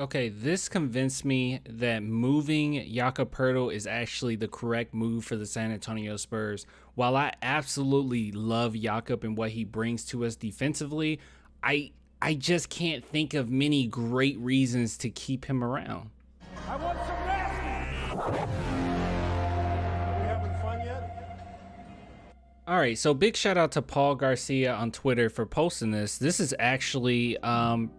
Okay, this convinced me that moving Jakob is actually the correct move for the San Antonio Spurs. While I absolutely love Jakob and what he brings to us defensively, I just can't think of many great reasons to keep him around. I want some rest. Are we having fun yet? All right, so big shout out to Paul Garcia on Twitter for posting this. This is actually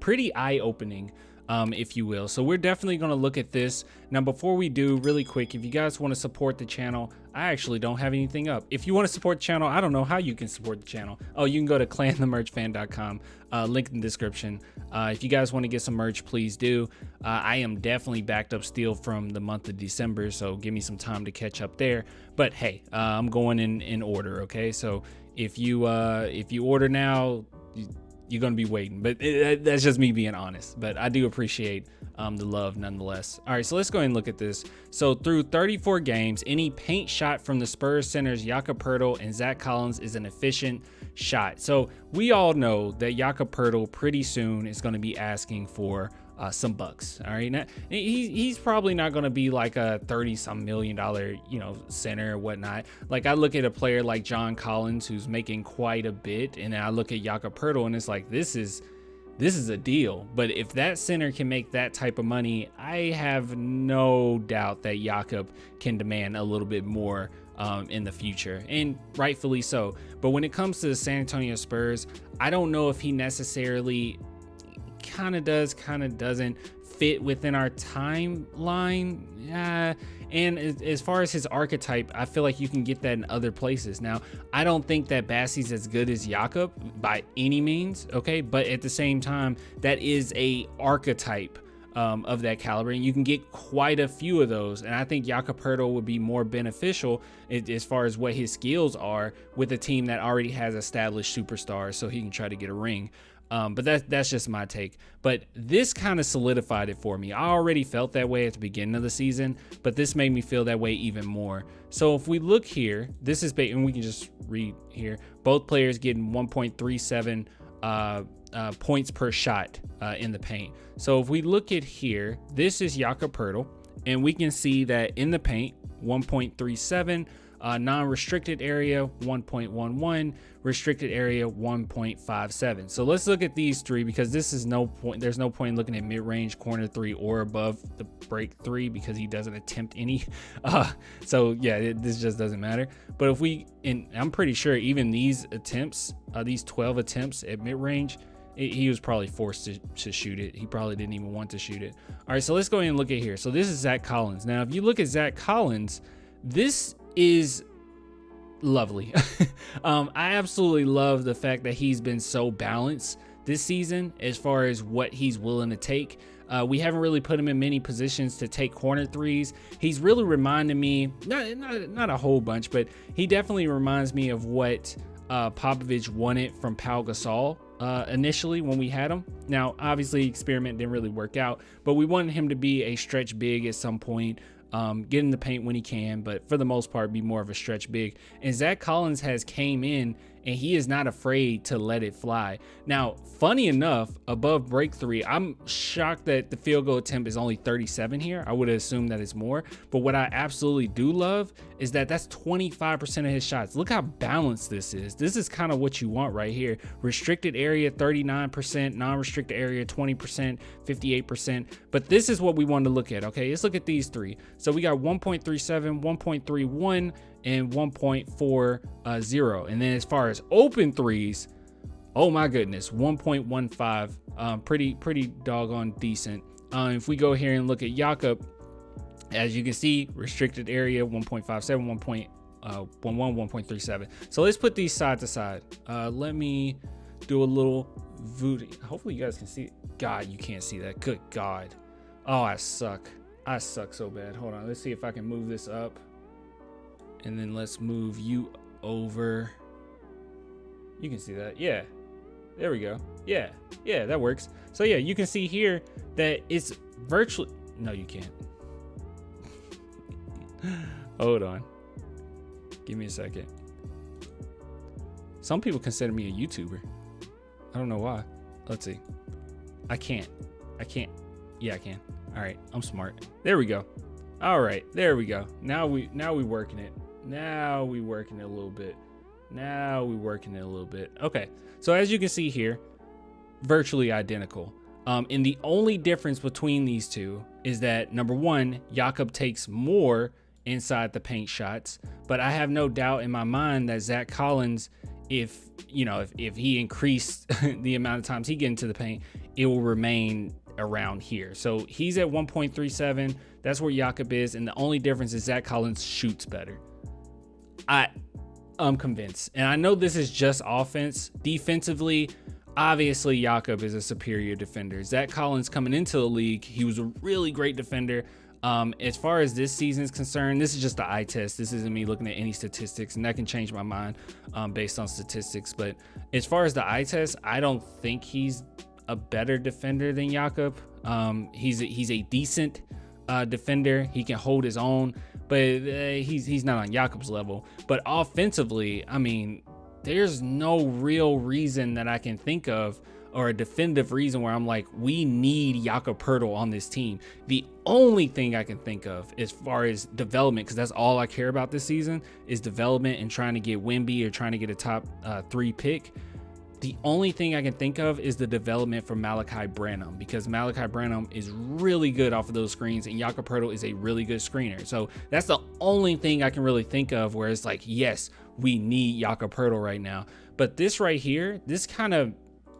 pretty eye-opening. If you will. So we're definitely going to look at this. Now, before we do, really quick, if you guys want to support the channel, I actually don't have anything up. If you want to support the channel, I don't know how you can support the channel. Oh, you can go to clanthemerchfan.com, link in the description. If you guys want to get some merch, please do. I am definitely backed up still from the month of December, so give me some time to catch up there. But hey, I'm going in order, okay? So if you order now, you're going to be waiting, but that's just me being honest. But I do appreciate the love nonetheless. All right, so let's go ahead and look at this. So through 34 games, any paint shot from the Spurs centers Jakob Poeltl and Zach Collins is an efficient shot. So we all know that Jakob Poeltl pretty soon is going to be asking for some bucks. All right, now he's probably not going to be like a $30-some million center or whatnot. Like, I look at a player like John Collins who's making quite a bit, and I look at Jakob Poeltl and it's like, this is a deal. But if that center can make that type of money, I have no doubt that Jakob can demand a little bit more in the future, and rightfully so. But when it comes to the San Antonio Spurs, I don't know if he necessarily kind of does, kind of doesn't fit within our timeline. And as far as his archetype, I feel like you can get that in other places. Now, I don't think that Bassey's as good as Jakob by any means, okay? But at the same time, that is a archetype of that caliber, and you can get quite a few of those. And I think Jakob Poeltl would be more beneficial as far as what his skills are with a team that already has established superstars, so he can try to get a ring. But that's just my take. But this kind of solidified it for me. I already felt that way at the beginning of the season, but this made me feel that way even more. So if we look here, this is, and we can just read here, both players getting 1.37 points per shot in the paint. So if we look at here, this is Jakob Poeltl, and we can see that in the paint, 1.37, non-restricted area 1.11, restricted area 1.57. So let's look at these three, because this is no point, there's no point in looking at mid-range, corner three, or above the break three, because he doesn't attempt any. So yeah, this just doesn't matter. But if we, and I'm pretty sure even these attempts, these 12 attempts at mid-range, he was probably forced to shoot it. He probably didn't even want to shoot it. All right, so let's go ahead and look at here. So this is Zach Collins. Now, if you look at Zach Collins, this is lovely. I absolutely love the fact that he's been so balanced this season as far as what he's willing to take. We haven't really put him in many positions to take corner threes. He's really reminded me, not a whole bunch, but he definitely reminds me of what Popovich wanted from Pau Gasol initially when we had him. Now, obviously, experiment didn't really work out, but we wanted him to be a stretch big at some point. Get in the paint when he can, but for the most part, be more of a stretch big. And Zach Collins has came in, and he is not afraid to let it fly. Now, funny enough, above break three, I'm shocked that the field goal attempt is only 37 here. I would have assumed that it's more. But what I absolutely do love is that that's 25% of his shots. Look how balanced this is. This is kind of what you want right here. Restricted area 39%, non-restricted area 20%, 58%. But this is what we wanted to look at. Okay, let's look at these three. So we got 1.37, 1.31, and 1.40. And then as far as open threes, oh my goodness, 1.15. Pretty doggone decent. If we go here and look at Jakob, as you can see, restricted area 1.57, 1.11, 1.37. So let's put these side to side. Let me do a little voodoo. Hopefully you guys can see it. God, you can't see that. Good God. Oh, I suck so bad. Hold on, let's see if I can move this up, and then let's move you over. You can see that. Yeah, there we go. Yeah, that works. So yeah, you can see here that it's virtually, no, you can't. Hold on, give me a second. Some people consider me a YouTuber. I don't know why. Let's see. I can't. Yeah, I can. All right, I'm smart. There we go. All right, there we go. Now we working it. Now we working it a little bit. Okay, so as you can see here, virtually identical. And the only difference between these two is that number one, Jakob takes more inside the paint shots, but I have no doubt in my mind that Zach Collins, if he increased the amount of times he get into the paint, it will remain around here. So he's at 1.37. That's where Jakob is, and the only difference is Zach Collins shoots better. I'm convinced, and I know this is just offense. Defensively, obviously Jakob is a superior defender. Zach Collins coming into the league, he was a really great defender. As far as this season is concerned, this is just the eye test. This isn't me looking at any statistics, and that can change my mind based on statistics. But as far as the eye test, I don't think he's a better defender than Jakob. He's a decent defender. He can hold his own, but he's not on Jakob's level. But offensively, I mean, there's no real reason that I can think of, or a definitive reason where I'm like, we need Jakob Poeltl on this team. The only thing I can think of as far as development, because that's all I care about this season, is development and trying to get Wemby or trying to get a top 3 pick. The only thing I can think of is the development for Malachi Branham, because Malachi Branham is really good off of those screens, and Jakob Poeltl is a really good screener. So that's the only thing I can really think of where it's like, yes, we need Jakob Poeltl right now. But this right here, this kind of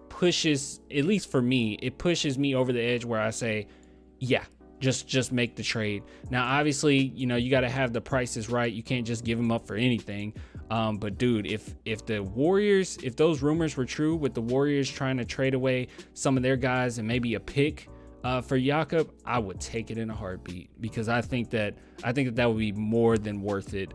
pushes, at least for me, it pushes me over the edge where I say, yeah, just make the trade. Now, obviously, you got to have the prices right. You can't just give them up for anything. But dude, if the Warriors, if those rumors were true with the Warriors trying to trade away some of their guys and maybe a pick for Jakob, I would take it in a heartbeat, because I think that would be more than worth it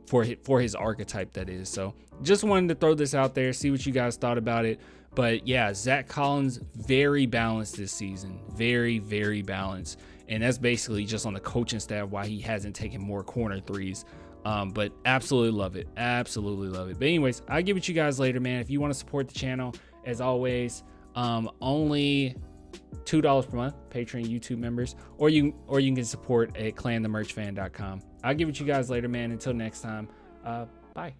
for his archetype, that is. So just wanted to throw this out there, see what you guys thought about it. But yeah, Zach Collins, very balanced this season. Very, very balanced. And that's basically just on the coaching staff why he hasn't taken more corner threes. But absolutely love it. Absolutely love it. But anyways, I'll give it to you guys later, man. If you want to support the channel, as always, only $2 per month, Patreon, YouTube members, or you can support at clanthemerchfan.com. I'll give it to you guys later, man. Until next time, bye.